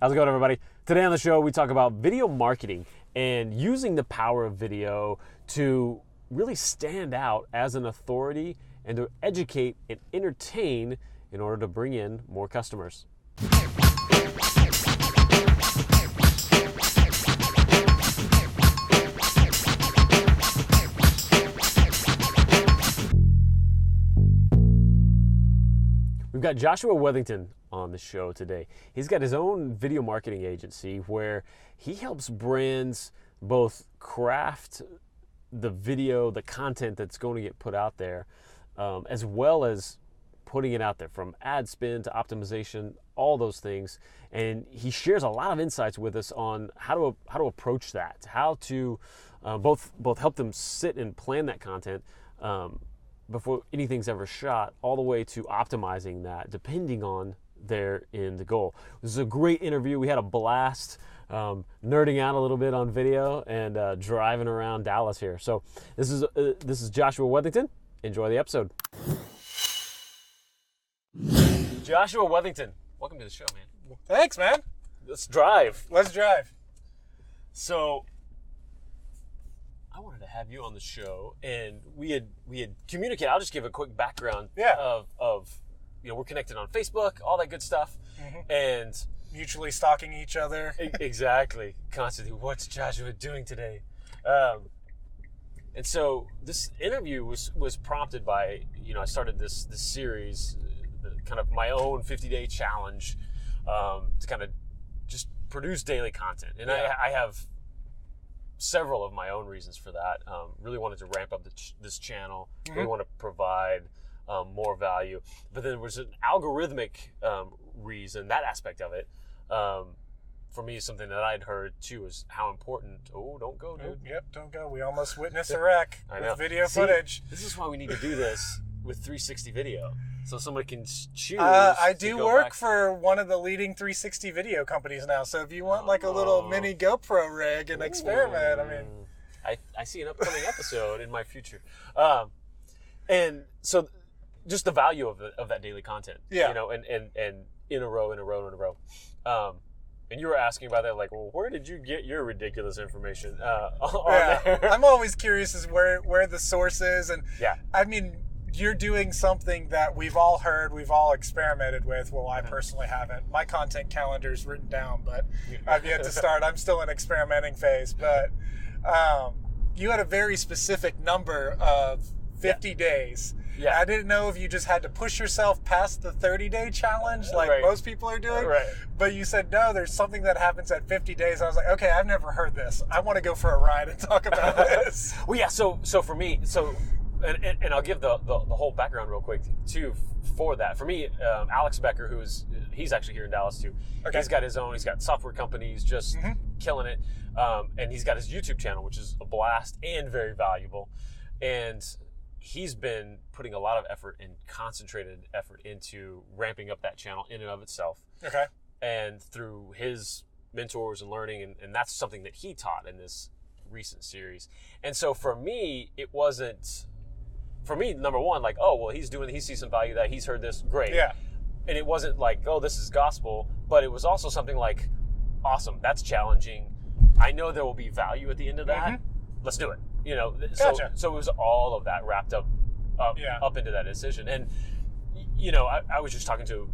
How's it going, everybody? Today on the show, we talk about video marketing and using the power of video to really stand out as an authority and to educate and entertain in order to bring in more customers. We've got Joshua Wethington on the show today. He's got his own video marketing agency where he helps brands both craft the video, the content that's going to get put out there, as well as putting it out there, from ad spend to optimization, all those things. And he shares a lot of insights with us on how to approach that, how to both help them sit and plan that content before anything's ever shot, all the way to optimizing that depending on their end goal. This is a great interview. We had a blast nerding out a little bit on video and driving around Dallas here. So this is Joshua Wethington. Enjoy the episode. Joshua Wethington, welcome to the show, man. Thanks, man. Let's drive. So I wanted to have you on the show, and we had communicated. I'll just give a quick background of we're connected on Facebook, all that good stuff, and mutually stalking each other. Exactly, constantly. What's Joshua doing today? And so this interview was prompted by I started this series, kind of my own 50-day challenge to kind of just produce daily content, and I have several of my own reasons for that. Really wanted to ramp up this channel. Really want to provide more value. But then there was an algorithmic reason, that aspect of it, for me, something that I'd heard too, is how important. Oh, don't go, dude. Yep, don't go. We almost witnessed a wreck with video footage. This is why we need to do this with 360 video, so somebody can choose. I do work for one of the leading 360 video companies now, so if you want like a little mini GoPro rig and experiment, I mean, I see an upcoming episode in my future, and so just the value of that daily content, and in a row. And you were asking about that, like, well, where did you get your ridiculous information on there? I'm always curious as where the source is, and I mean, you're doing something that we've all heard, we've all experimented with. Well, I personally haven't. My content calendar's written down, but I've yet to start. I'm still in experimenting phase. But you had a very specific number of 50 days. Yeah. I didn't know if you just had to push yourself past the 30-day challenge like most people are doing. Right. But you said, no, there's something that happens at 50 days. I was like, okay, I've never heard this. I want to go for a ride and talk about this. Well, yeah, so for me, and I'll give the whole background real quick too for that. For me, Alex Becker, he's actually here in Dallas too. Okay. He's got software companies, just killing it, and he's got his YouTube channel, which is a blast and very valuable. And he's been putting a lot of effort and concentrated effort into ramping up that channel in and of itself. Okay. And through his mentors and learning, and that's something that he taught in this recent series. And so for me, it wasn't. For me, number one, like, oh, well, he sees some value that he's heard this, great. Yeah. And it wasn't like, oh, this is gospel, but it was also something like, awesome, that's challenging. I know there will be value at the end of that. Let's do it. Gotcha. So it was all of that wrapped up into that decision. And, I was just talking to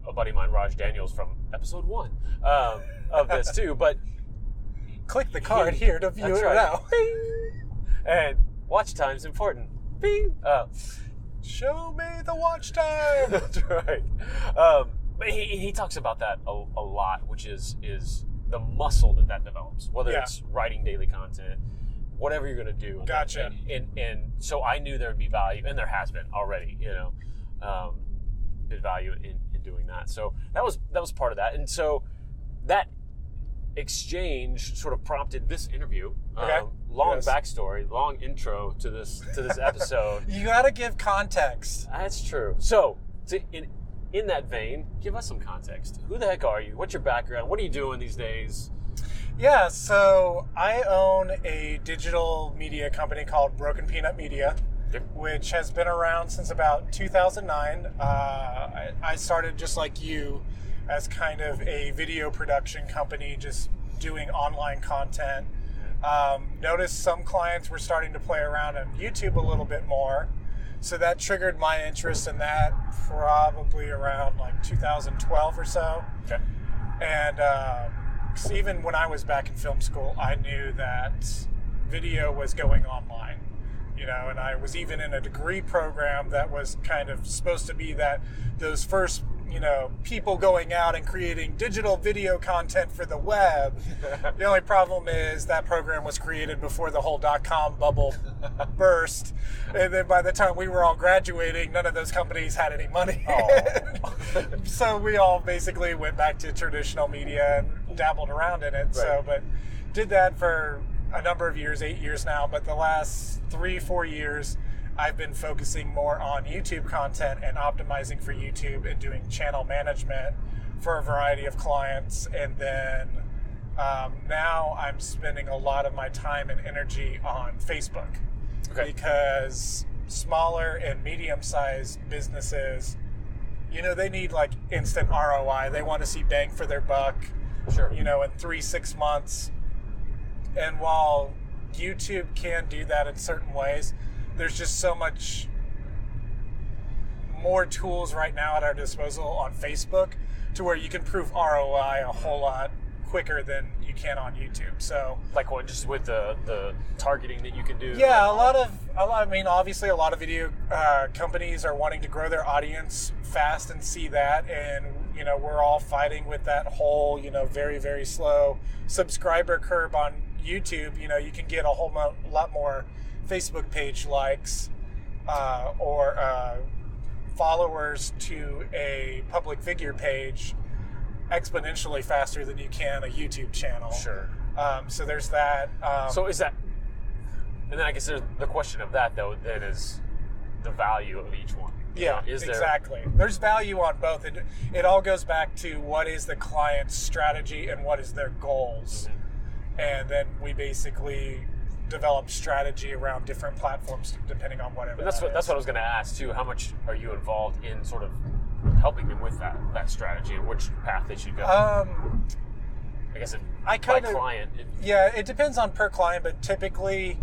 a buddy of mine, Raj Daniels, from episode 1 of this too, but click the card here to view it now. And watch time's important. Bing. Show me the watch time. That's right. But he talks about that a lot, which is the muscle that develops, whether it's writing daily content, whatever you're going to do. Gotcha. And so I knew there would be value, and there has been already, been value in doing that. So that was part of that. And so that exchange sort of prompted this interview. Okay. Long backstory, long intro to this episode. You got to give context. That's true. So in that vein, give us some context. Who the heck are you? What's your background? What are you doing these days? Yeah, so I own a digital media company called Broken Peanut Media. which has been around since about 2009. I started just like you as kind of a video production company, just doing online content. Noticed some clients were starting to play around on YouTube a little bit more. So that triggered my interest in that probably around like 2012 or so. Okay. And even when I was back in film school, I knew that video was going online, you know, and I was even in a degree program that was kind of supposed to be that those first, you know, people going out and creating digital video content for the web. The only problem is that program was created before the whole .com bubble burst. And then by the time we were all graduating, none of those companies had any money. So we all basically went back to traditional media and dabbled around in it. Right. So, but did that for a number of years, 8 years now. But the last 3-4 years, I've been focusing more on YouTube content and optimizing for YouTube and doing channel management for a variety of clients. And then now I'm spending a lot of my time and energy on Facebook. Okay. Because smaller and medium-sized businesses, you know, they need like instant ROI. They want to see bang for their buck, sure, you know, in 3-6 months. And while YouTube can do that in certain ways, there's just so much more tools right now at our disposal on Facebook to where you can prove ROI a whole lot quicker than you can on YouTube. So, like what, just with the targeting that you can do? Yeah, I mean, obviously a lot of video companies are wanting to grow their audience fast and see that, and you know, we're all fighting with that whole, you know, very, very slow subscriber curve on YouTube. You know, you can get a whole lot more Facebook page likes or followers to a public figure page exponentially faster than you can a YouTube channel. Sure. So there's that. So is that, and then I guess there's the question of that though, then is the value of each one. Yeah, exactly. There's value on both. It all goes back to what is the client's strategy and what is their goals. Mm-hmm. And then we basically develop strategy around different platforms depending on whatever. But that's what I was going to ask too. How much are you involved in sort of helping them with that strategy and which path they should go? I guess client. It depends on per client, but typically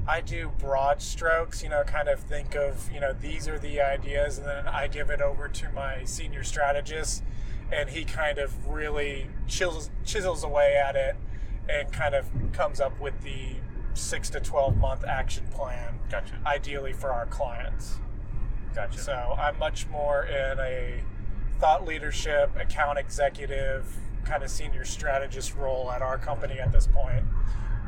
I do broad strokes, you know, kind of think of, you know, these are the ideas, and then I give it over to my senior strategist, and he kind of really chisels away at it and kind of comes up with the 6 to 12 month action plan. Gotcha. Ideally for our clients. Gotcha. So I'm much more in a thought leadership, account executive, kind of senior strategist role at our company at this point.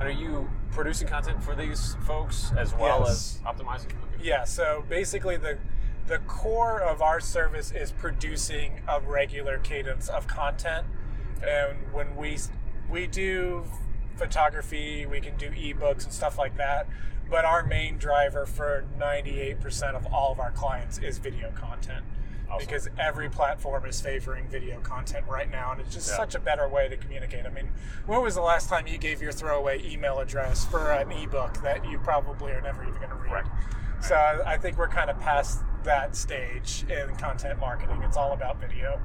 And are you producing content for these folks as well as optimizing? Yeah, so basically the core of our service is producing a regular cadence of content. And when we do photography, we can do ebooks and stuff like that. But our main driver for 98% of all of our clients is video content. Awesome. Because every platform is favoring video content right now, and it's just such a better way to communicate. I mean, when was the last time you gave your throwaway email address for an ebook that you probably are never even going to read? Right. So I think we're kind of past that stage in content marketing. It's all about video.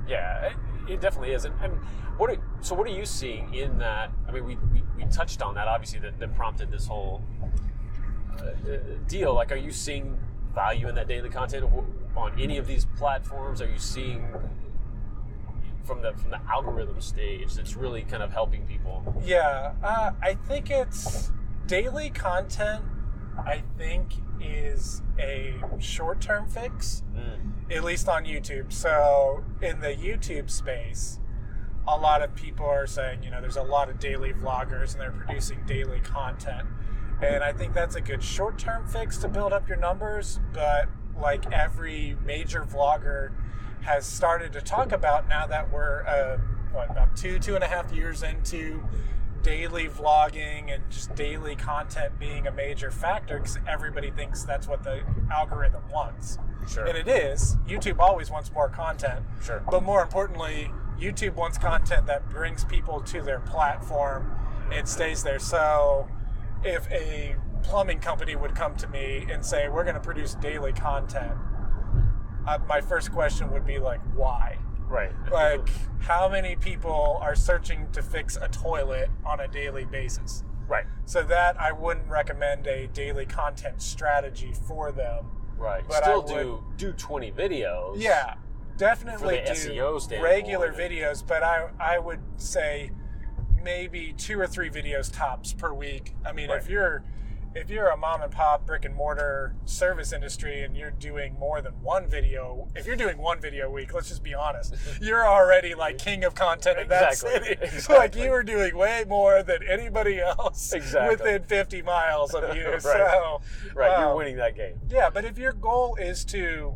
Yeah, it definitely is. And what are you seeing in that? I mean, we touched on that, obviously, that prompted this whole deal. Like, are you seeing value in that daily content on any of these platforms? Are you seeing from the algorithm stage that's really kind of helping people? Yeah, I think it's daily content. I think is a short-term fix, at least on YouTube. So in the YouTube space, a lot of people are saying, you know, there's a lot of daily vloggers and they're producing daily content. And I think that's a good short-term fix to build up your numbers. But like every major vlogger has started to talk about now that we're about 2.5 years into daily vlogging and just daily content being a major factor, because everybody thinks that's what the algorithm wants. Sure. And it is. YouTube always wants more content. Sure. But more importantly, YouTube wants content that brings people to their platform and stays there. So if a plumbing company would come to me and say, we're going to produce daily content, my first question would be like, why? Right. Like, how many people are searching to fix a toilet on a daily basis? Right. So that I wouldn't recommend a daily content strategy for them. Right. But still do 20 videos. Yeah. Definitely do SEO regular videos, but I would say maybe 2 or 3 videos tops per week. I mean, if you're a mom and pop brick and mortar service industry and you're doing more than one video, if you're doing one video a week, let's just be honest, you're already like king of content in that city. Exactly. Like you are doing way more than anybody else within 50 miles of you. Right. So, you're winning that game. Yeah, but if your goal is to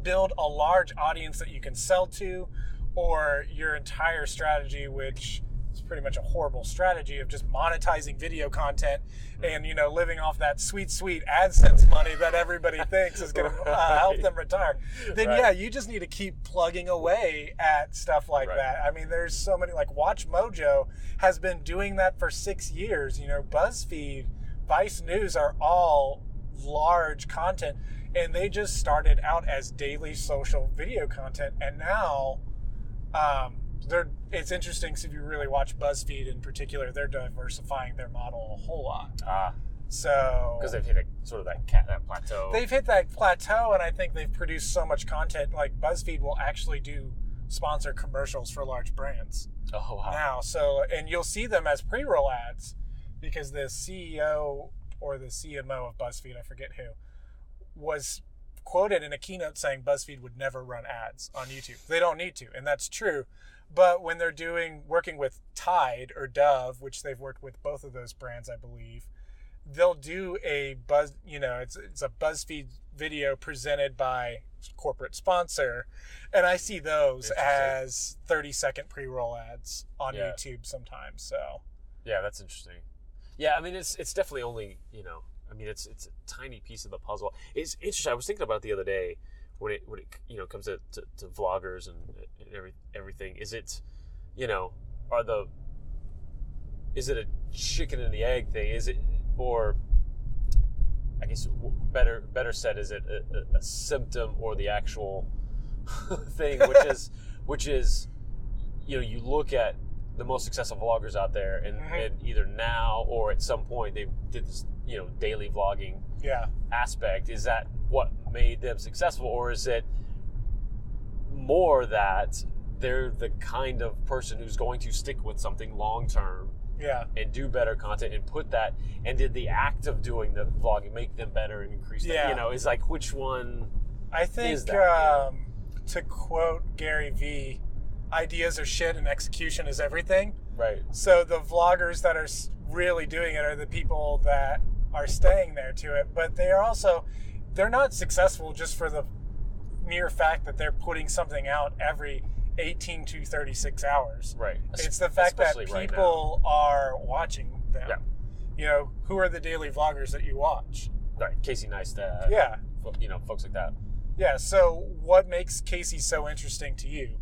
build a large audience that you can sell to, or your entire strategy, which is pretty much a horrible strategy of just monetizing video content and, living off that sweet AdSense money that everybody thinks is going to help them retire, then you just need to keep plugging away at stuff like that. I mean, there's so many, like WatchMojo has been doing that for 6 years. BuzzFeed, Vice News are all large content, and they just started out as daily social video content, and now it's interesting because if you really watch BuzzFeed in particular, they're diversifying their model a whole lot. So because they've hit that plateau. They've hit that plateau, and I think they've produced so much content. Like BuzzFeed will actually do sponsor commercials for large brands. Oh wow! Now, and you'll see them as pre-roll ads because the CEO or the CMO of BuzzFeed, I forget who, was quoted in a keynote saying BuzzFeed would never run ads on YouTube. They don't need to, and that's true. But when they're working with Tide or Dove, which they've worked with both of those brands, I believe, they'll do it's a BuzzFeed video presented by corporate sponsor, and I see those as 30-second pre-roll ads on YouTube sometimes. So yeah, that's interesting. Yeah, I mean it's definitely only it's a tiny piece of the puzzle. It's interesting. I was thinking about it the other day when it comes to vloggers and everything. Is it is it a chicken and the egg thing? Is it, or I guess better said, is it a symptom or the actual thing? Which is you look at the most successful vloggers out there, and either now or at some point they did this daily vlogging aspect. Is that what made them successful, or is it more that they're the kind of person who's going to stick with something long term and do better content and put that, and did the act of doing the vlogging make them better and increase that? Is like, which one? I think is that, to quote Gary Vee, ideas are shit and execution is everything. Right. So the vloggers that are really doing it are the people that are staying there to it, but they're not successful just for the mere fact that they're putting something out every 18 to 36 hours. Right. It's the fact that people are watching them. Yeah. Who are the daily vloggers that you watch? Right. Casey Neistat. Yeah. Folks like that. Yeah. So what makes Casey so interesting to you?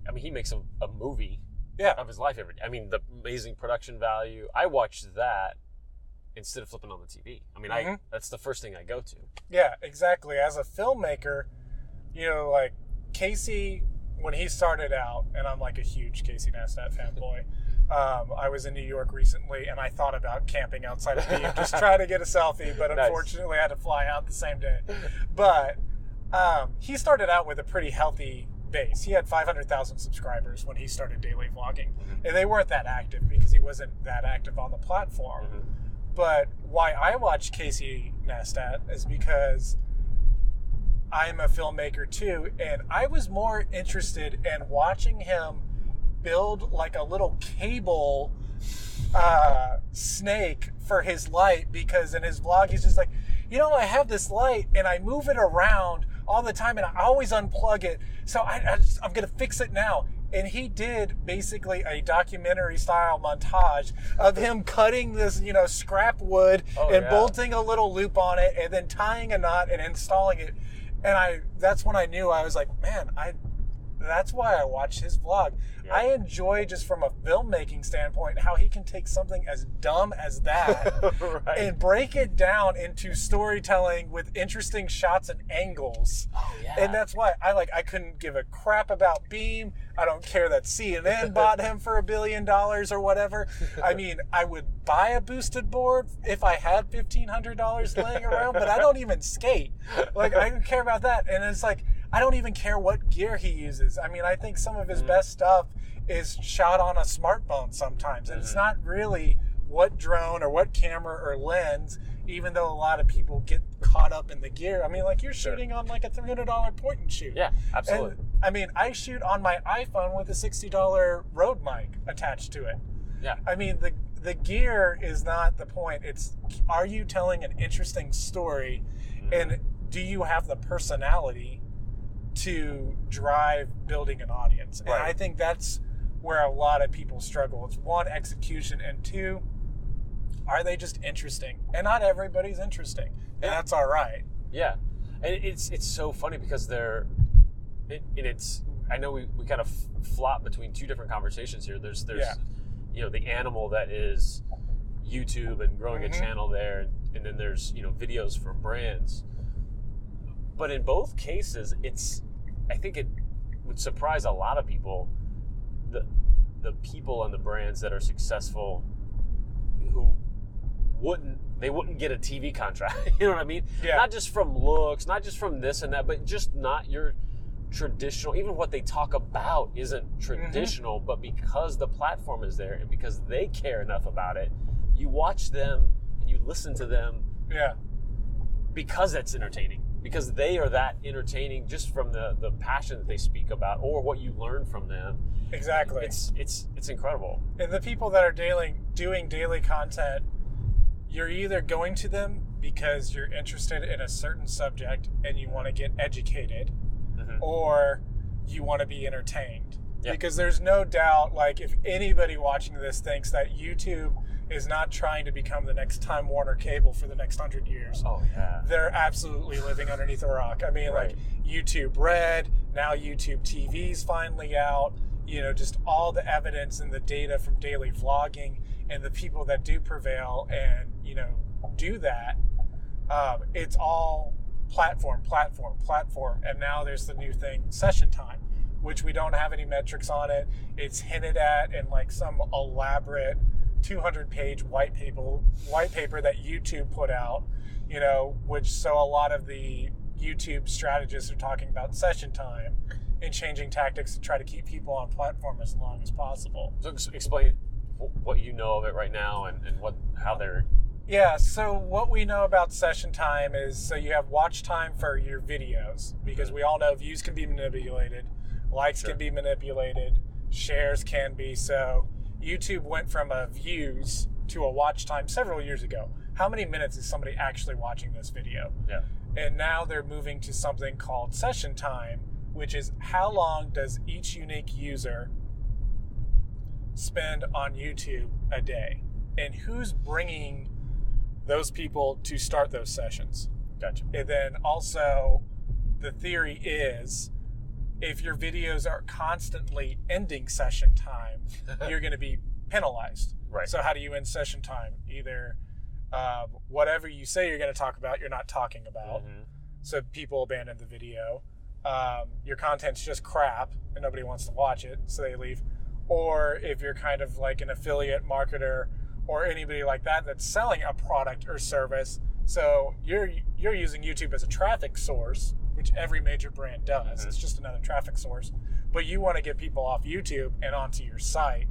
I mean, he makes a movie of his life every day. I mean, the amazing production value. I watch that instead of flipping on the TV. I mean, that's the first thing I go to. Yeah, exactly. As a filmmaker, like Casey, when he started out, and I'm like a huge Casey Neistat fanboy, I was in New York recently, and I thought about camping outside of Beam, just trying to get a selfie, but unfortunately I had to fly out the same day. But he started out with a pretty healthy base. He had 500,000 subscribers when he started daily vlogging, and they weren't that active because he wasn't that active on the platform. But why I watch Casey Neistat is because I'm a filmmaker too, and I was more interested in watching him build like a little cable snake for his light, because in his vlog he's just like, I have this light and I move it around all the time and I always unplug it, so I'm gonna fix it now. And he did basically a documentary style montage of him cutting this, scrap wood bolting a little loop on it and then tying a knot and installing it. And that's when I knew, I was like, man, that's why I watch his vlog. Yeah. I enjoy, just from a filmmaking standpoint, how he can take something as dumb as that right. and break it down into storytelling with interesting shots and angles. Oh, yeah. And that's why I couldn't give a crap about Beam. I don't care that CNN bought him for $1 billion or whatever. I mean, I would buy a boosted board if I had $1,500 laying around, but I don't even skate. Like, I don't care about that. And it's like, I don't even care what gear he uses. I mean, I think some of his best stuff is shot on a smartphone sometimes. And it's not really what drone or what camera or lens, even though a lot of people get caught up in the gear. I mean, like, you're shooting on like a $300 point and shoot. Yeah, absolutely. And, I mean, I shoot on my iPhone with a $60 Rode mic attached to it. Yeah. I mean, the gear is not the point. It's, are you telling an interesting story, and do you have the personality to drive building an audience? And I think that's where a lot of people struggle. It's one, execution, and two, are they just interesting? And not everybody's interesting, and that's all right. Yeah, and it's so funny because I know we kind of flop between two different conversations here. There's you know, the animal that is YouTube and growing a channel there, and then there's, you know, videos for brands. But in both cases, I think it would surprise a lot of people, the people and the brands that are successful who wouldn't get a TV contract. You know what I mean? Yeah. Not just from looks, not just from this and that, but just not your traditional, even what they talk about isn't traditional, but because the platform is there and because they care enough about it, you watch them and you listen to them because it's entertaining, because they are that entertaining just from the passion that they speak about or what you learn from them. Exactly. It's incredible. And the people that are doing daily content, you're either going to them because you're interested in a certain subject and you want to get educated, or you want to be entertained. Yep. Because there's no doubt, like, if anybody watching this thinks that YouTube is not trying to become the next Time Warner Cable for the next 100 years, they're absolutely living underneath a rock. I mean, like, YouTube Red, now YouTube TV's finally out, you know, just all the evidence and the data from daily vlogging, and the people that do prevail and, you know, do that, it's all platform, and now there's the new thing, session time, which we don't have any metrics on it. It's hinted at in like some elaborate 200-page white paper that YouTube put out, you know, which, so a lot of the YouTube strategists are talking about session time and changing tactics to try to keep people on platform as long as possible. So explain what you know of it right now and how they're... Yeah, so what we know about session time is, so you have watch time for your videos, because we all know views can be manipulated, likes can be manipulated, shares can be. So YouTube went from a views to a watch time several years ago. How many minutes is somebody actually watching this video? Yeah. And now they're moving to something called session time, which is how long does each unique user spend on YouTube a day? And who's bringing those people to start those sessions? Gotcha. And then also, the theory is, if your videos are constantly ending session time, you're going to be penalized. Right. So how do you end session time? Either whatever you say you're going to talk about, you're not talking about. So people abandon the video. Your content's just crap and nobody wants to watch it, so they leave. Or if you're kind of like an affiliate marketer or anybody like that that's selling a product or service, so you're using YouTube as a traffic source, which every major brand does. It's just another traffic source. But you want to get people off YouTube and onto your site,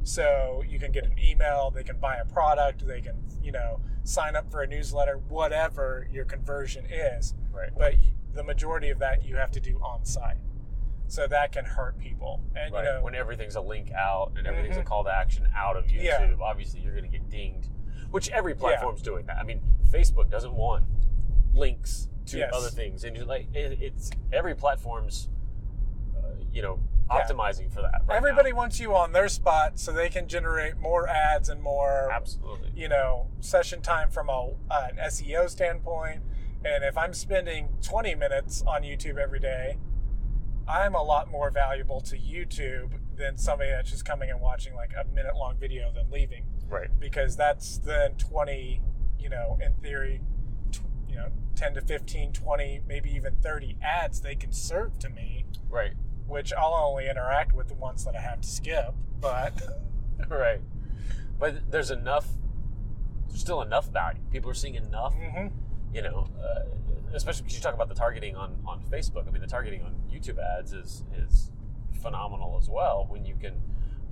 so you can get an email, they can buy a product, they can, you know, sign up for a newsletter, whatever your conversion is. Right. But the majority of that you have to do on site. So that can hurt people. And you know, when everything's a link out and everything's a call to action out of YouTube, obviously you're going to get dinged, which every platform's doing that. I mean, Facebook doesn't want links to other things, and it's every platform's optimizing for that. Everybody wants you on their spot so they can generate more ads and more session time from an SEO standpoint. And if I'm spending 20 minutes on YouTube every day, I'm a lot more valuable to YouTube than somebody that's just coming and watching like a minute-long video then leaving. Right. Because that's then 20, in theory, 10 to 15, 20, maybe even 30 ads they can serve to me. Right. Which I'll only interact with the ones that I have to skip, but... Right. But there's still enough value. People are seeing enough, especially because you talk about the targeting on Facebook. I mean, the targeting on YouTube ads is phenomenal as well, when you can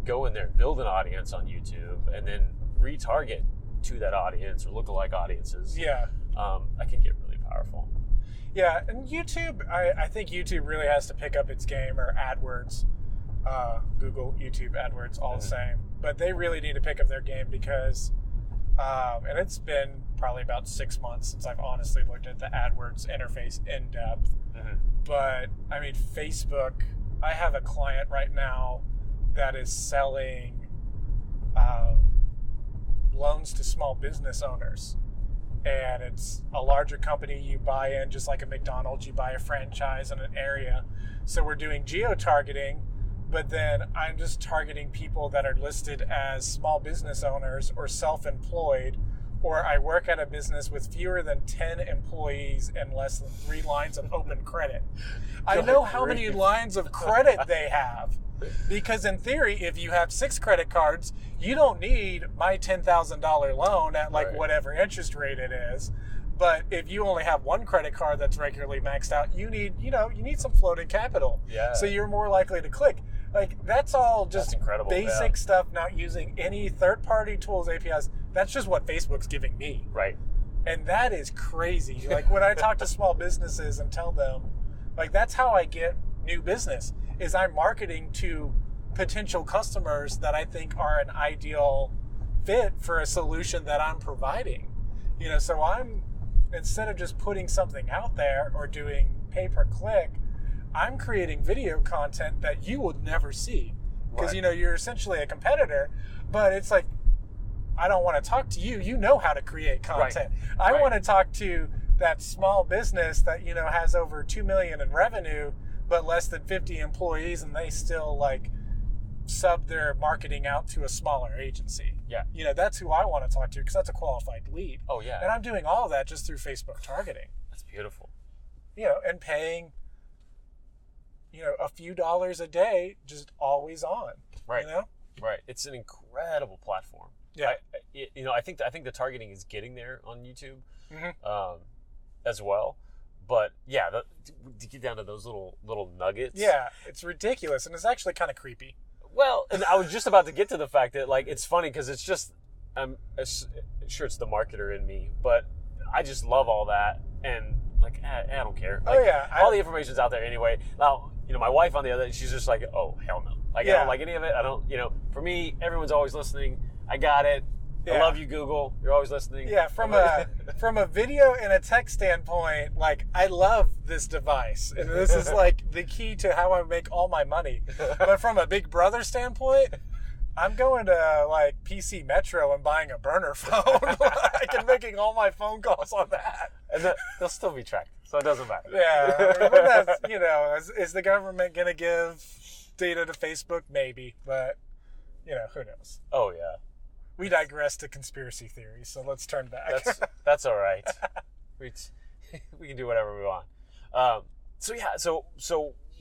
go in there, build an audience on YouTube, and then retarget to that audience or lookalike audiences. Yeah. That can get really powerful. Yeah, and YouTube, I think YouTube really has to pick up its game, or AdWords. Google, YouTube, AdWords, all the same. But they really need to pick up their game because, and it's been probably about 6 months since I've honestly looked at the AdWords interface in depth. But, I mean, Facebook, I have a client right now that is selling loans to small business owners. And it's a larger company. You buy in, just like a McDonald's, you buy a franchise in an area. So we're doing geo-targeting, but then I'm just targeting people that are listed as small business owners or self-employed, or I work at a business with fewer than 10 employees and less than 3 lines of open credit. I know how many lines of credit they have. Because in theory, if you have 6 credit cards, you don't need my $10,000 loan at like whatever interest rate it is. But if you only have 1 credit card that's regularly maxed out, you need some floating capital. Yeah. So you're more likely to click. Like, that's all just incredible, basic stuff, not using any third-party tools, APIs. That's just what Facebook's giving me. Right. And that is crazy. Like, when I talk to small businesses and tell them, like, that's how I get new business, is I'm marketing to potential customers that I think are an ideal fit for a solution that I'm providing. So I'm, instead of just putting something out there or doing pay-per-click, I'm creating video content that you would never see. Because, you're essentially a competitor, but it's like, I don't want to talk to you. You know how to create content. I want to talk to that small business that, has over $2 million in revenue, but less than 50 employees, and they still like sub their marketing out to a smaller agency. Yeah. That's who I want to talk to, because that's a qualified lead. Oh, yeah. And I'm doing all of that just through Facebook targeting. That's beautiful. And paying, a few dollars a day, just always on. Right. Right. It's an incredible platform. Yeah. I think the targeting is getting there on YouTube, as well. But yeah, to get down to those little nuggets. Yeah, it's ridiculous, and it's actually kind of creepy. Well, and I was just about to get to the fact that, like, it's funny because it's just, I'm sure it's the marketer in me, but I just love all that, and like, I don't care. Like, all the information's out there anyway. Now, my wife on the other end, she's just like, oh, hell no. Like, I don't like any of it. I don't, for me, everyone's always listening. I got it. I love you, Google. You're always listening. Yeah, from a video and a tech standpoint, like, I love this device. And this is like the key to how I make all my money. But from a Big Brother standpoint, I'm going to like PC Metro and buying a burner phone. Like, and making all my phone calls on that. And they'll still be tracked, so it doesn't matter. Yeah, but that's, is the government going to give data to Facebook? Maybe, but who knows? Oh yeah. We digress to conspiracy theories, so let's turn back. That's all right. We can do whatever we want. So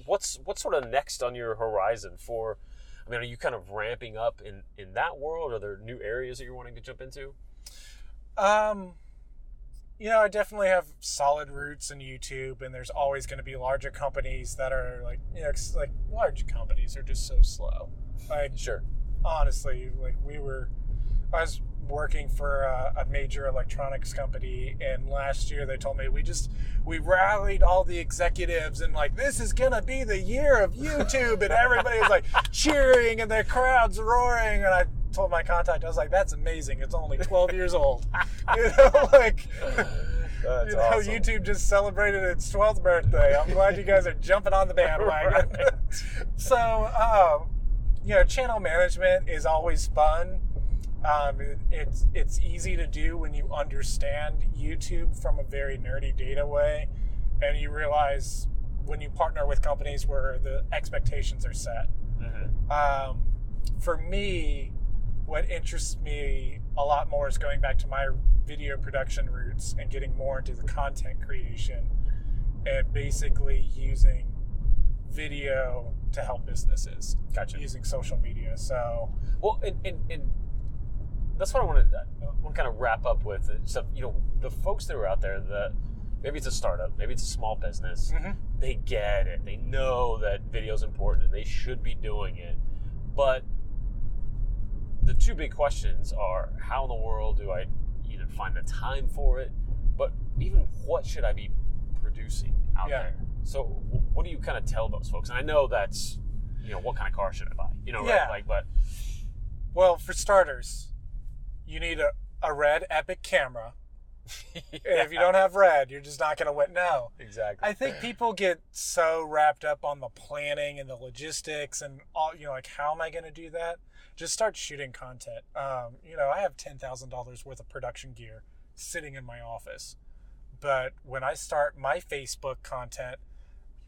what's sort of next on your horizon for? I mean, are you kind of ramping up in that world? Are there new areas that you're wanting to jump into? I definitely have solid roots in YouTube, and there's always going to be larger companies that are like, like large companies are just so slow. Like, sure. Honestly, like I was working for a major electronics company, and last year they told me we rallied all the executives and like, this is gonna be the year of YouTube, and everybody was like cheering and the crowd's roaring, and I told my contact, I was like, that's amazing, it's only 12 years old. Like, that's awesome. YouTube just celebrated its 12th birthday. I'm glad you guys are jumping on the bandwagon. Right. So channel management is always fun. It's easy to do when you understand YouTube from a very nerdy data way, and you realize when you partner with companies where the expectations are set. Mm-hmm. For me, what interests me a lot more is going back to my video production roots and getting more into the content creation and basically using video to help businesses. Gotcha. Using social media. So, well, and that's what I want to kind of wrap up with. So, the folks that are out there that maybe it's a startup, maybe it's a small business, mm-hmm. they get it. They know that video is important and they should be doing it. But the two big questions are, how in the world do I either find the time for it, but even what should I be producing out there? So what do you kind of tell those folks? And I know that's, what kind of car should I buy? Right? Well, for starters, you need a red Epic camera. And if you don't have red, you're just not going to win. No. Exactly. I think people get so wrapped up on the planning and the logistics and all, how am I going to do that? Just start shooting content. I have $10,000 worth of production gear sitting in my office. But when I start my Facebook content,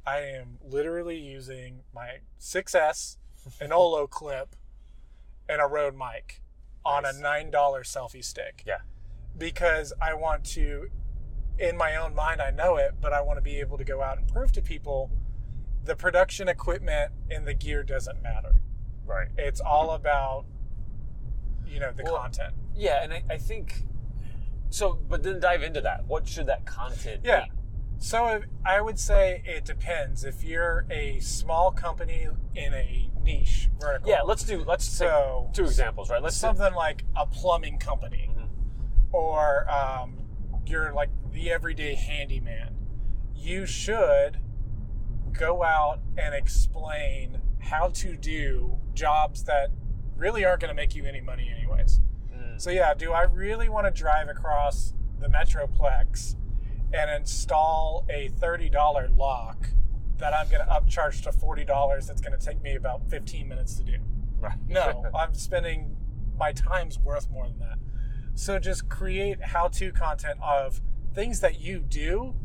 I am literally using my 6S, an Olo clip, and a Rode mic on a $9 selfie stick. Yeah. Because I want to, in my own mind, I know it, but I want to be able to go out and prove to people the production equipment and the gear doesn't matter. Right. It's all about, the content. Yeah, and I think, but then dive into that. What should that content be? So I would say it depends. If you're a small company in a niche vertical. Yeah, let's take 2 examples, right? Something like a plumbing company. Mm-hmm. Or you're like the everyday handyman, you should go out and explain how to do jobs that really aren't going to make you any money anyways. So do I really want to drive across the Metroplex and install a $30 lock that I'm going to upcharge to $40 that's going to take me about 15 minutes to do? Right. No, I'm spending, my time's worth more than that. So just create how-to content of things that you do,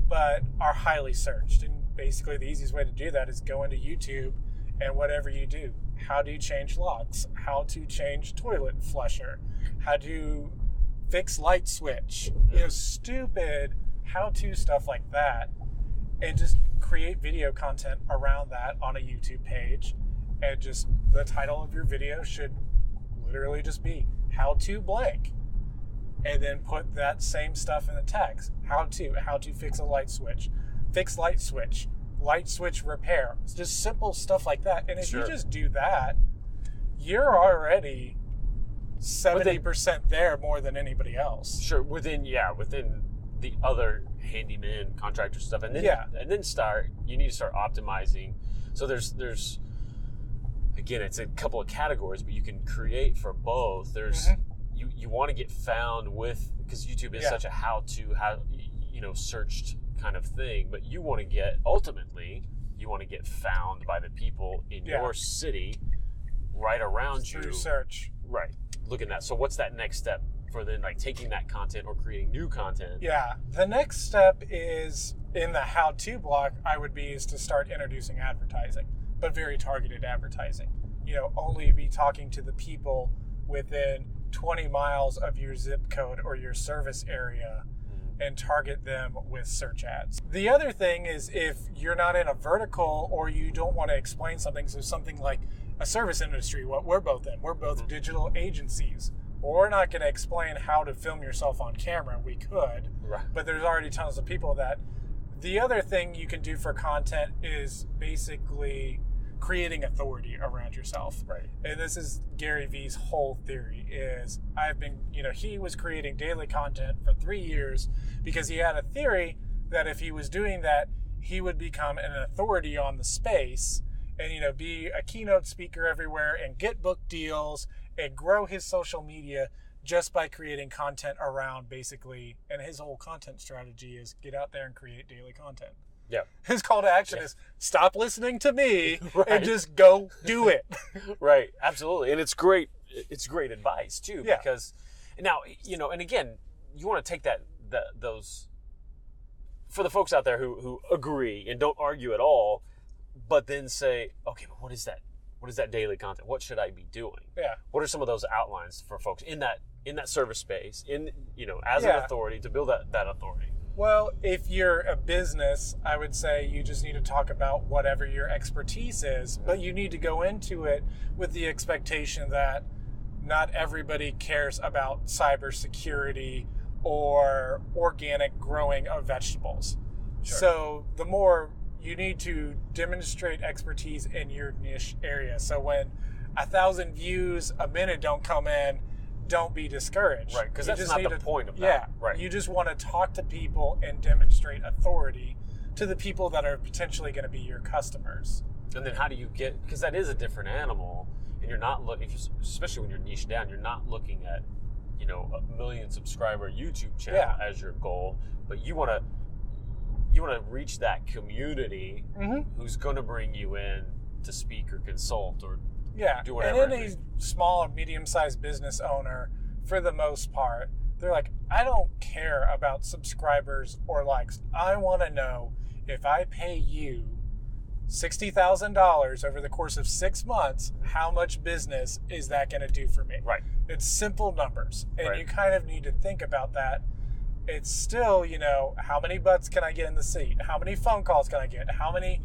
but are highly searched. And basically the easiest way to do that is go into YouTube and whatever you do. How do you change locks? How to change toilet flusher? How to fix light switch? Stupid how-to stuff like that. And just create video content around that on a YouTube page. And just the title of your video should literally just be how to blank, and then put that same stuff in the text. How to fix a light switch, light switch repair. It's just simple stuff like that. And if you just do that, you're already 70% there more than anybody else. Sure, within the other handyman contractor stuff, and then you need to start optimizing. So there's again, it's a couple of categories, but you can create for both. There's you want to get found because YouTube is such a how-to searched kind of thing, but you want to get found by the people in your city right around you. Through search. Right. Look at that. So what's that next step for then taking that content or creating new content? Yeah. The next step is in the how-to block is to start introducing advertising, but very targeted advertising. Only be talking to the people within 20 miles of your zip code or your service area and target them with search ads. The other thing is, if you're not in a vertical or you don't want to explain something, so something like a service industry, what we're both in, we're both digital agencies. We're not going to explain how to film yourself on camera. We could, but there's already tons of people that. The other thing you can do for content is basically creating authority around yourself. Right. And this is Gary Vee's whole theory is he was creating daily content for 3 years because he had a theory that if he was doing that, he would become an authority on the space and, be a keynote speaker everywhere and get book deals and grow his social media just by creating content around basically, and his whole content strategy is get out there and create daily content. Yeah. His call to action is stop listening to me and just go do it. Right. Absolutely. And it's great. It's great advice too, because now, and again, you want to take those for the folks out there who agree and don't argue at all, but then say, okay, but what is that? What is that daily content? What should I be doing? Yeah. What are some of those outlines for folks in that service space, as an authority to build that authority? Well, if you're a business, I would say you just need to talk about whatever your expertise is, but you need to go into it with the expectation that not everybody cares about cybersecurity or organic growing of vegetables. Sure. So the more you need to demonstrate expertise in your niche area. So when 1,000 views a minute don't come in, don't be discouraged. Right, because that's not the point of that. Yeah, right. You just want to talk to people and demonstrate authority to the people that are potentially going to be your customers. And then how do you get, because that is a different animal, and you're not looking, especially when you're niche down, you're not looking at, a 1 million subscriber YouTube channel as your goal, but you want to reach that community who's going to bring you in to speak or consult or do whatever. And any small or medium-sized business owner, for the most part, they're like, I don't care about subscribers or likes. I want to know if I pay you $60,000 over the course of 6 months, how much business is that going to do for me? Right. It's simple numbers. And you kind of need to think about that. It's still, how many butts can I get in the seat? How many phone calls can I get? How many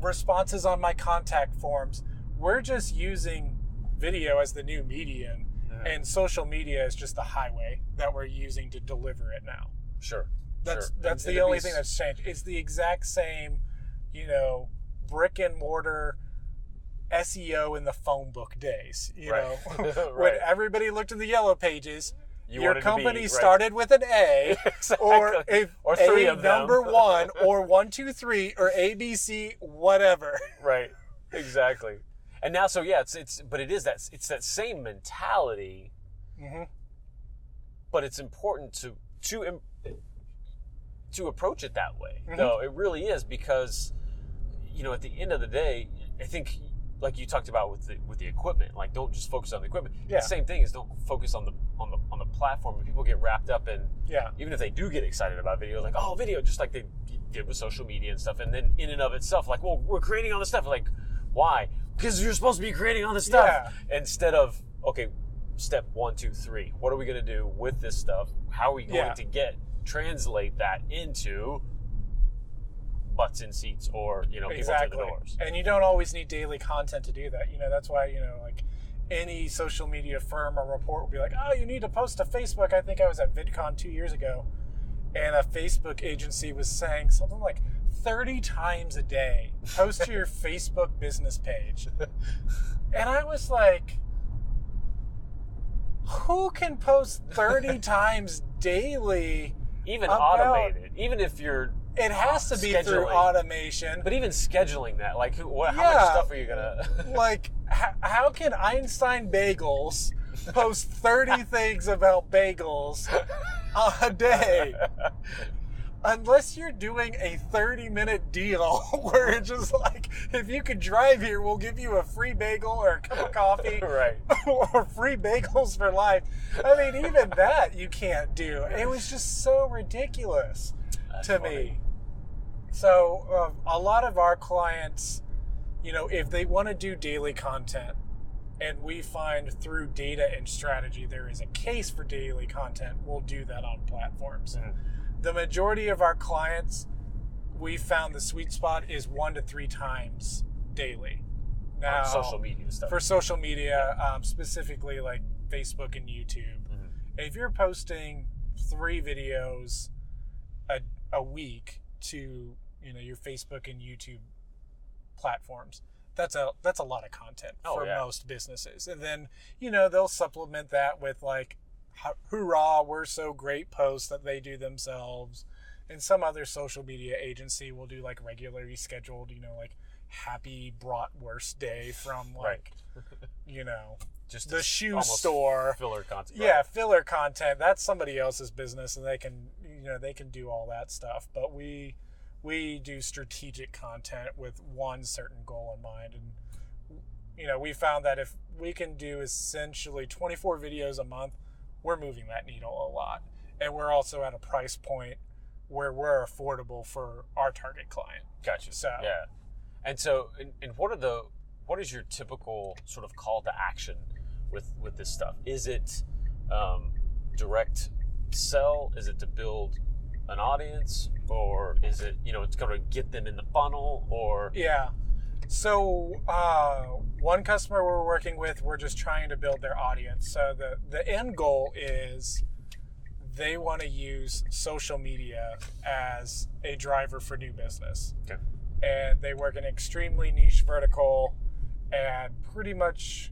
responses on my contact forms? We're just using video as the new medium, and social media is just the highway that we're using to deliver it now. Sure. That's the only thing that's changed. It's the exact same, brick and mortar SEO in the phone book days. Right. When everybody looked in the yellow pages, your company started with an A, exactly. or three A of them. number 1, or 1, 2, 3, or ABC, whatever. Right. Exactly. And now, but it is it's that same mentality, but it's important to approach it that way. No, it really is, because, at the end of the day, I think, like you talked about with the equipment, like, don't just focus on the equipment. Yeah. The same thing is, don't focus on the platform. And people get wrapped up in, even if they do get excited about video, like, oh, video, just like they did with social media and stuff. And then in and of itself, like, well, we're creating all this stuff. Like, why? Because you're supposed to be creating all this stuff. Instead of, okay, step 1, 2, 3. What are we going to do with this stuff? How are we going to translate that into butts in seats or, people through the doors? And you don't always need daily content to do that. That's why, like, any social media firm or report will be like, oh, you need to post to Facebook. I think I was at VidCon 2 years ago, and a Facebook agency was saying something like 30 times a day, post to your Facebook business page. And I was like, who can post 30 times daily? Even automated. Even if you're... It has to be through automation. But even scheduling that, like, how much stuff are you going to... Like, how can Einstein Bagels post 30 things about bagels a day? Unless you're doing a 30-minute deal where it's just like, if you could drive here, we'll give you a free bagel or a cup of coffee. Right. Or free bagels for life. I mean, even that you can't do. It was just so ridiculous to me. So a lot of our clients, if they want to do daily content, and we find through data and strategy there is a case for daily content, we'll do that on platforms. The majority of our clients, we found the sweet spot is 1 to 3 times daily. Now, social media stuff. For social media, specifically like Facebook and YouTube. If you're posting 3 videos a week to your Facebook and YouTube platforms, that's a lot of content for most businesses. And then they'll supplement that with like, hoorah, we're so great posts that they do themselves. And some other social media agency will do like regularly scheduled, like happy bratwurst day from like, just the shoe store. Filler content. Yeah, filler content. That's somebody else's business, and they can do all that stuff. But we do strategic content with one certain goal in mind. And, we found that if we can do essentially 24 videos a month, we're moving that needle a lot. And we're also at a price point where we're affordable for our target client. Gotcha. So yeah. And so, and what is your typical sort of call to action with this stuff? Is it direct sell? Is it to build an audience, or is it, it's going to get them in the funnel, or? Yeah. So one customer we're working with, we're just trying to build their audience. So the end goal is they want to use social media as a driver for new business. Okay. And they work in an extremely niche vertical, and pretty much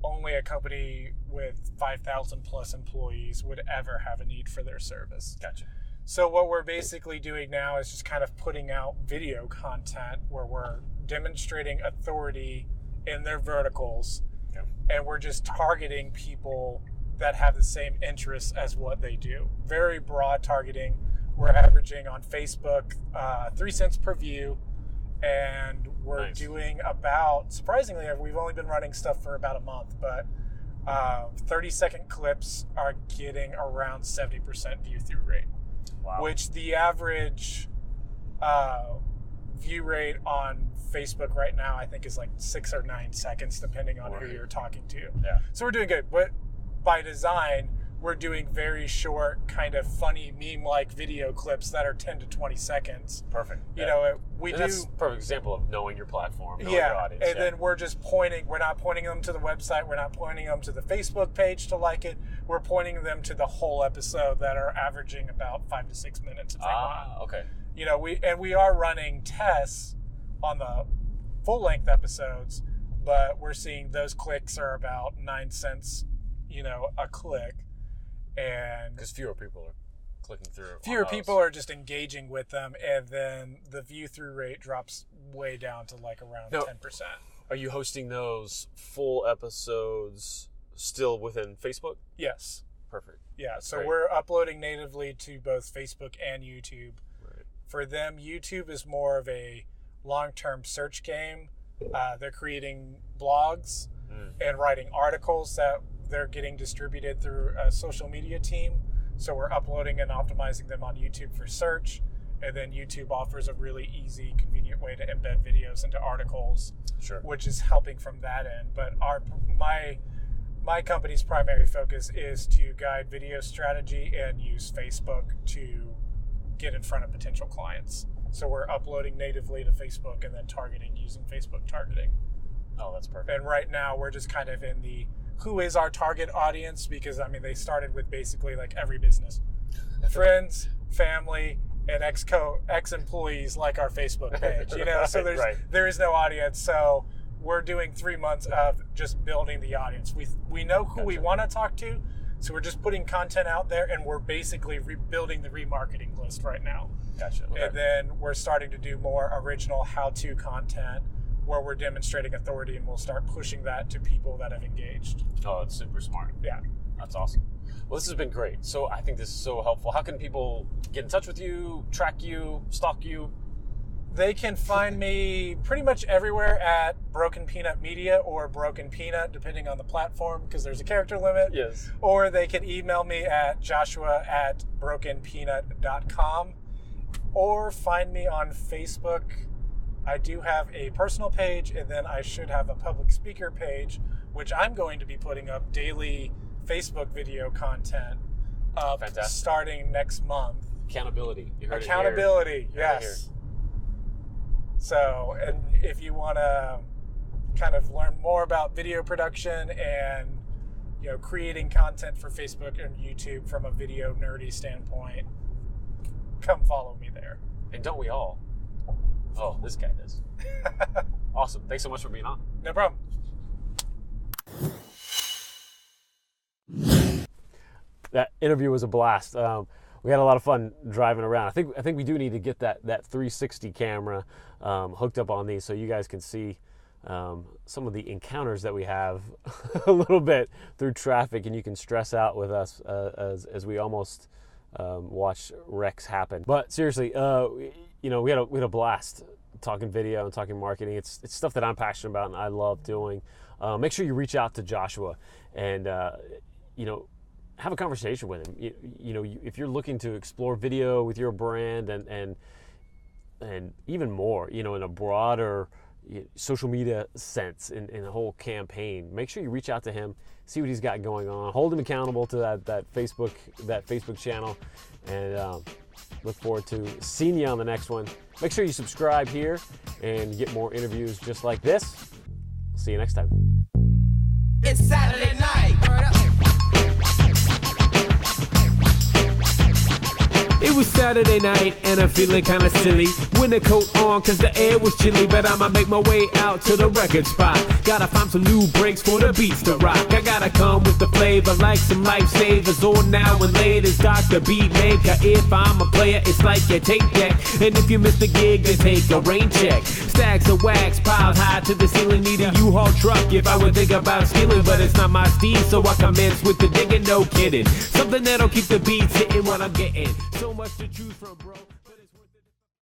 only a company with 5,000 plus employees would ever have a need for their service. Gotcha. So what we're basically doing now is just kind of putting out video content where we're demonstrating authority in their verticals. Okay. And we're just targeting people that have the same interests as what they do. Very broad targeting. We're averaging on Facebook 3 cents per view, and we're doing about, surprisingly, we've only been running stuff for about a month, but 30-second clips are getting around 70% view through rate. Wow. Which the average view rate on Facebook right now, I think, is like 6 or 9 seconds, depending on who you're talking to. Yeah. So we're doing good. But by design, we're doing very short, kind of funny, meme-like video clips that are 10 to 20 seconds. Perfect. That's a perfect example of knowing your platform, knowing your audience. And then we're just we're not pointing them to the website, we're not pointing them to the Facebook page to like it, we're pointing them to the whole episode that are averaging about 5 to 6 minutes if they want. Okay. We are running tests on the full-length episodes, but we're seeing those clicks are about 9 cents, a click. And because fewer people are clicking through. Fewer people are just engaging with them, and then the view through rate drops way down to like around 10%. Are you hosting those full episodes still within Facebook? Yes. Perfect. Yeah, so we're uploading natively to both Facebook and YouTube. Right. For them, YouTube is more of a long-term search game. They're creating blogs and writing articles that they're getting distributed through a social media team. So we're uploading and optimizing them on YouTube for search. And then YouTube offers a really easy, convenient way to embed videos into articles, which is helping from that end. But my company's primary focus is to guide video strategy and use Facebook to get in front of potential clients. So we're uploading natively to Facebook and then targeting using Facebook targeting. Oh, that's perfect. And right now we're just kind of in the who is our target audience, because they started with basically like every business. Friends, family, and ex-employees like our Facebook page, so there is no audience. So we're doing 3 months of just building the audience. We know who we want to talk to, so we're just putting content out there, and we're basically rebuilding the remarketing list right now. Gotcha. Okay. And then we're starting to do more original how-to content where we're demonstrating authority, and we'll start pushing that to people that have engaged. Oh, it's super smart. Yeah. That's awesome. Well, this has been great. So I think this is so helpful. How can people get in touch with you, track you, stalk you? They can find me pretty much everywhere at Broken Peanut Media or Broken Peanut, depending on the platform, because there's a character limit. Yes. Or they can email me at joshua@brokenpeanut.com, or find me on Facebook. I do have a personal page, and then I should have a public speaker page, which I'm going to be putting up daily Facebook video content up starting next month. Accountability. You heard Accountability, it here. Yes. So, and if you want to kind of learn more about video production and creating content for Facebook and YouTube from a video nerdy standpoint, come follow me there. And don't we all? Oh, this guy does. Awesome. Thanks so much for being on. No problem. That interview was a blast. We had a lot of fun driving around. I think we do need to get that 360 camera hooked up on these so you guys can see some of the encounters that we have a little bit through traffic, and you can stress out with us as we almost watch wrecks happen. But seriously, we had a blast talking video and talking marketing. It's stuff that I'm passionate about and I love doing. Make sure you reach out to Joshua, and have a conversation with him. If you're looking to explore video with your brand and even more, in a broader social media sense in a whole campaign, make sure you reach out to him, see what he's got going on, hold him accountable to that Facebook channel, and look forward to seeing you on the next one. Make sure you subscribe here and get more interviews just like this. See you next time. It's Saturday night. It was Saturday night and I'm feeling kinda silly. Winter coat on cause the air was chilly, but I'ma make my way out to the record spot. Gotta find some new breaks for the beats to rock. I gotta come with the flavor like some lifesavers. On now and late is Dr. Beatmaker. If I'm a player, it's like your tape deck. And if you miss the gig, then take a rain check. Stacks of wax piled high to the ceiling. Need a U-Haul truck if I would think about stealing, but it's not my steed, so I commence with the digging, no kidding. Something that'll keep the beats hitting what I'm getting. So much to choose from, bro.